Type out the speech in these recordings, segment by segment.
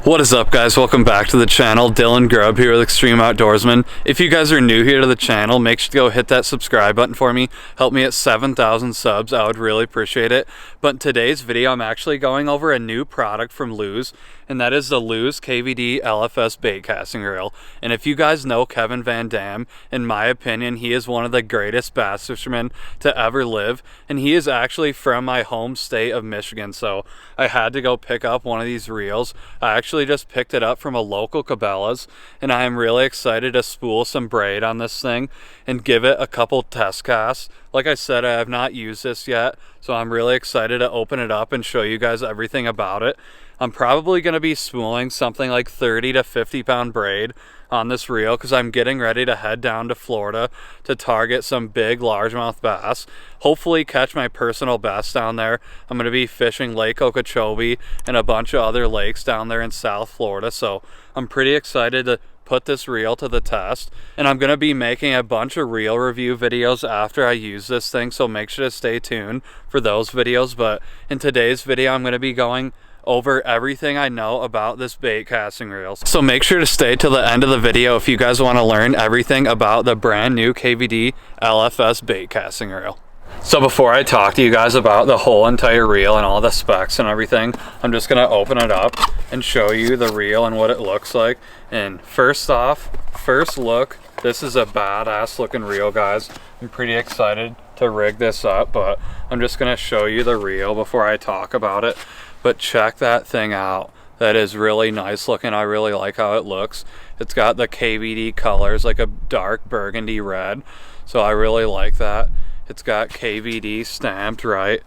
What is up, guys? Welcome back to the channel. Dylan Grubb here with Extreme.Outdoorsmen. If you guys are new here to the channel, make sure to go hit that subscribe button for me. Help me at 7,000 subs. I would really appreciate it. But in today's video, I'm actually going over a new product from Lews, and that is the Lews KVD LFS bait casting reel. And if you guys know Kevin Van Dam, in my opinion, he is one of the greatest bass fishermen to ever live, and he is actually from my home state of Michigan. So I had to go pick up one of these reels. I actually just picked it up from a local Cabela's, and I am really excited to spool some braid on this thing and give it a couple test casts. Like I said, I have not used this yet, so I'm really excited to open it up and show you guys everything about it. I'm probably going to be spooling something like 30 to 50 pound braid on this reel because I'm getting ready to head down to Florida to target some big largemouth bass. Hopefully catch my personal best down there. I'm going to be fishing Lake Okeechobee and a bunch of other lakes down there in South Florida, so I'm pretty excited to put this reel to the test. And I'm going to be making a bunch of reel review videos after I use this thing, so make sure to stay tuned for those videos. But in today's video, I'm going to be going over everything I know about this bait casting reel. So make sure to stay till the end of the video if you guys want to learn everything about the brand new KVD LFS bait casting reel. So before I talk to you guys about the whole entire reel and all the specs and everything, I'm just going to open it up and show you the reel and what it looks like. And first off, first look, this is a badass looking reel, guys. I'm pretty excited to rig this up, but I'm just going to show you the reel before I talk about it. But check that thing out. That is really nice looking. I really like how it looks. It's got the KVD colors, like a dark burgundy red, so I really like that. It's got KVD stamped right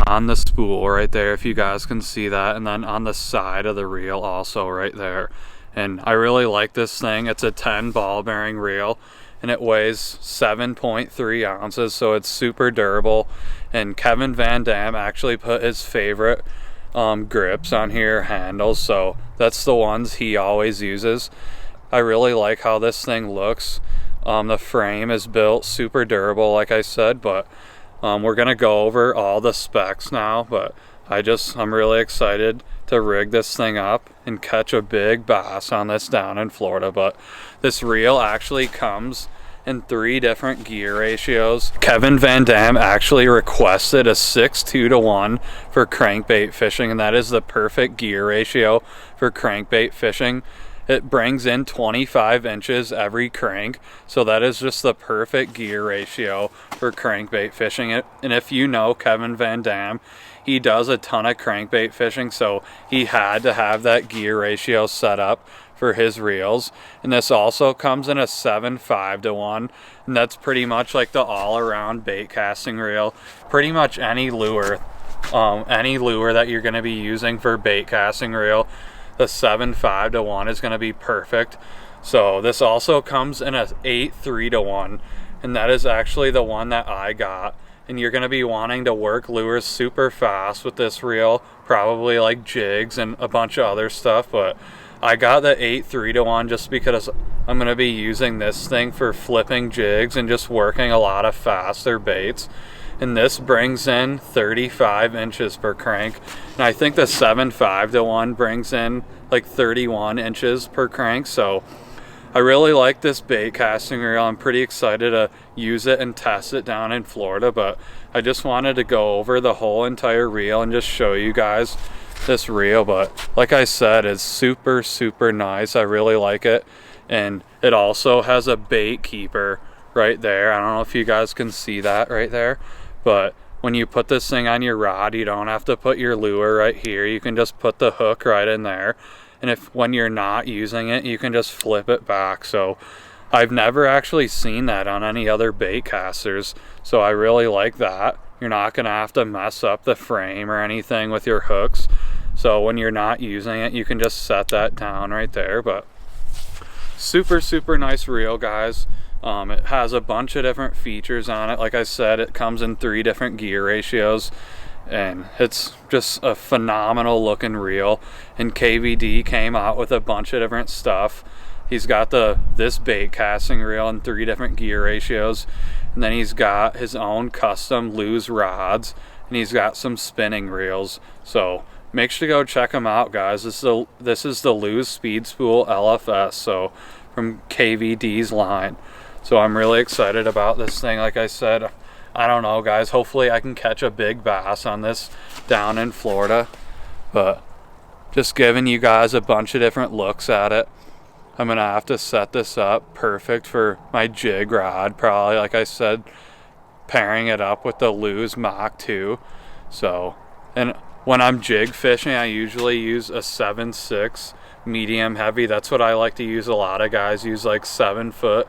on the spool right there, if you guys can see that, and then on the side of the reel also right there. And I really like this thing. It's a 10 ball bearing reel, and it weighs 7.3 ounces, so it's super durable. And Kevin Van Dam actually put his favorite grips on here, handles, so that's the ones he always uses. I really like how this thing looks. The frame is built super durable, like I said, but we're gonna go over all the specs now. But I'm really excited to rig this thing up and catch a big bass on this down in Florida. But this reel actually comes in 3 different gear ratios. Kevin Van Dam actually requested a 6:2:1 for crankbait fishing, and that is the perfect gear ratio for crankbait fishing. It brings in 25 inches every crank, so that is just the perfect gear ratio for crankbait fishing. And if you know Kevin Van Dam, he does a ton of crankbait fishing, so he had to have that gear ratio set up for his reels. And this also comes in a 7:5:1, and that's pretty much like the all-around bait casting reel. Pretty much any lure that you're going to be using for bait casting reel, the 7:5:1 is going to be perfect. So this also comes in a 8:3:1, and that is actually the one that I got. And you're going to be wanting to work lures super fast with this reel, probably like jigs and a bunch of other stuff, but I got the 8:3:1 just because I'm going to be using this thing for flipping jigs and just working a lot of faster baits. And this brings in 35 inches per crank. And I think the 7:5:1 brings in like 31 inches per crank. So I really like this bait casting reel. I'm pretty excited to use it and test it down in Florida. But I just wanted to go over the whole entire reel and just show you guys this reel. But like I said, it's super, super nice. I really like it. And it also has a bait keeper right there. I don't know if you guys can see that right there, but when you put this thing on your rod, you don't have to put your lure right here. You can just put the hook right in there, and when you're not using it, you can just flip it back. So I've never actually seen that on any other bait casters, so I really like that. You're not gonna have to mess up the frame or anything with your hooks, so when you're not using it, you can just set that down right there. But super, super nice reel, guys. It has a bunch of different features on it. Like I said, it comes in 3 different gear ratios, and it's just a phenomenal looking reel. And KVD came out with a bunch of different stuff. He's got this bait casting reel in 3 different gear ratios, and then he's got his own custom Lews rods, and he's got some spinning reels. So make sure to go check them out, guys. This is the Lews Speed Spool LFS, so from KVD's line. So I'm really excited about this thing. Like I said, I don't know, guys, hopefully I can catch a big bass on this down in Florida, but just giving you guys a bunch of different looks at it. I'm gonna have to set this up perfect for my jig rod, probably, like I said, pairing it up with the Lews Mach 2. So, and when I'm jig fishing, I usually use a 7.6 medium heavy. That's what I like to use. A lot of guys use like 7-foot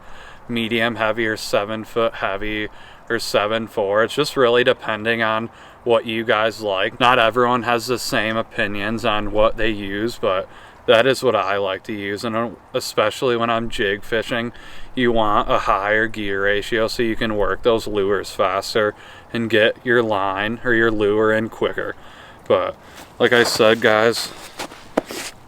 medium heavy or 7-foot heavy or 7.4. It's just really depending on what you guys like. Not everyone has the same opinions on what they use, but that is what I like to use. And especially when I'm jig fishing, you want a higher gear ratio so you can work those lures faster and get your line or your lure in quicker. But like I said, guys,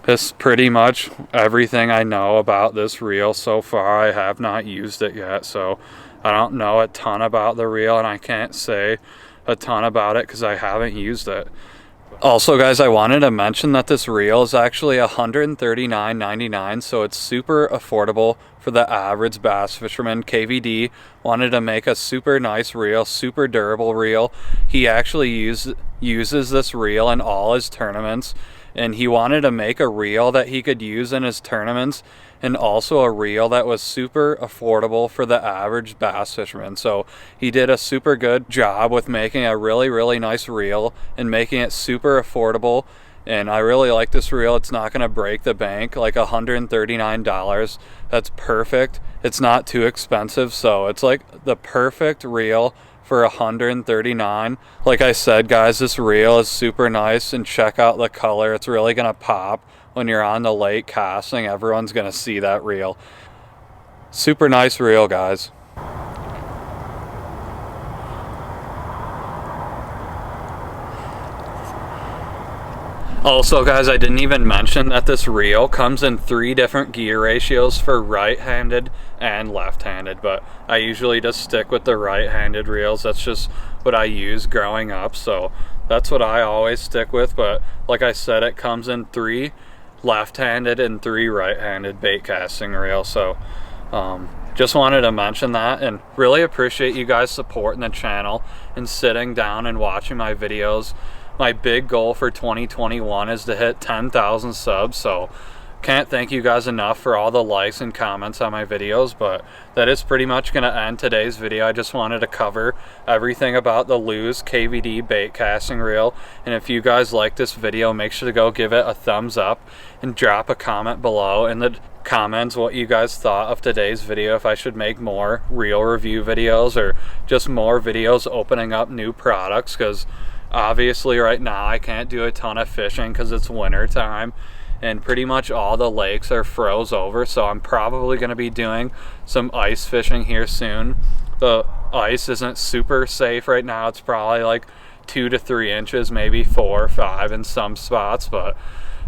that's pretty much everything I know about this reel so far. I have not used it yet, so I don't know a ton about the reel, and I can't say a ton about it because I haven't used it. Also, guys, I wanted to mention that this reel is actually $139.99, so it's super affordable for the average bass fisherman. KVD wanted to make a super nice reel, super durable reel. He actually uses this reel in all his tournaments, and he wanted to make a reel that he could use in his tournaments and also a reel that was super affordable for the average bass fisherman. So he did a super good job with making a really nice reel and making it super affordable. And I really like this reel. It's not going to break the bank. Like $139, that's perfect. It's not too expensive, so it's like the perfect reel for $139. Like I said, guys, this reel is super nice, and check out the color. It's really gonna pop when you're on the lake casting. Everyone's gonna see that reel. Super nice reel, guys. Also, guys, I didn't even mention that this reel comes in 3 different gear ratios for right-handed and left-handed, but I usually just stick with the right-handed reels. That's just what I use growing up, so that's what I always stick with. But like I said, it comes in 3 left-handed and 3 right-handed bait casting reels. So just wanted to mention that, and really appreciate you guys supporting the channel and sitting down and watching my videos. My big goal for 2021 is to hit 10,000 subs, so can't thank you guys enough for all the likes and comments on my videos. But that is pretty much going to end today's video. I just wanted to cover everything about the Lews KVD bait casting reel, and if you guys like this video, make sure to go give it a thumbs up and drop a comment below in the comments what you guys thought of today's video, if I should make more reel review videos or just more videos opening up new products, because obviously right now I can't do a ton of fishing because it's winter time and pretty much all the lakes are froze over. So I'm probably going to be doing some ice fishing here soon. The ice isn't super safe right now. It's probably like 2 to 3 inches, maybe 4 or 5 in some spots, but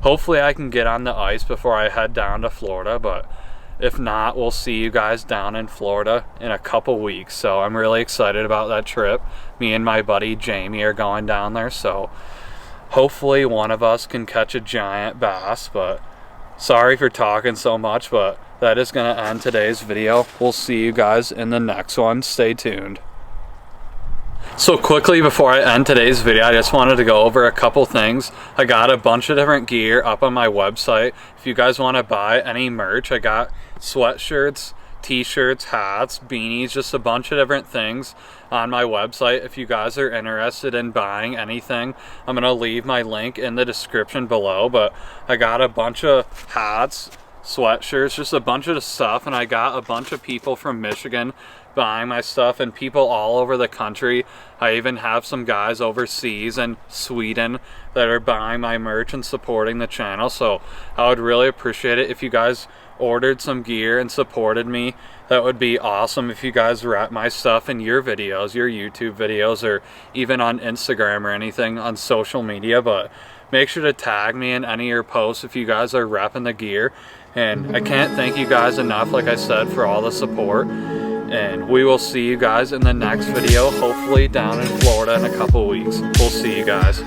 hopefully I can get on the ice before I head down to Florida. But if not, we'll see you guys down in Florida in a couple weeks. So I'm really excited about that trip. Me and my buddy Jamie are going down there, so hopefully one of us can catch a giant bass. But sorry for talking so much, but that is going to end today's video. We'll see you guys in the next one. Stay tuned. So quickly before I end today's video, I just wanted to go over a couple things. I got a bunch of different gear up on my website. If you guys want to buy any merch, I got sweatshirts, t-shirts, hats, beanies, just a bunch of different things on my website. If you guys are interested in buying anything, I'm going to leave my link in the description below. But I got a bunch of hats, sweatshirts, just a bunch of stuff, and I got a bunch of people from Michigan buying my stuff and people all over the country. I even have some guys overseas in Sweden that are buying my merch and supporting the channel. So I would really appreciate it if you guys ordered some gear and supported me. That would be awesome. If you guys rep my stuff in your videos, your YouTube videos, or even on Instagram or anything on social media. But make sure to tag me in any of your posts if you guys are repping the gear. And I can't thank you guys enough, like I said, for all the support. And we will see you guys in the next video, hopefully down in Florida in a couple weeks. We'll see you guys.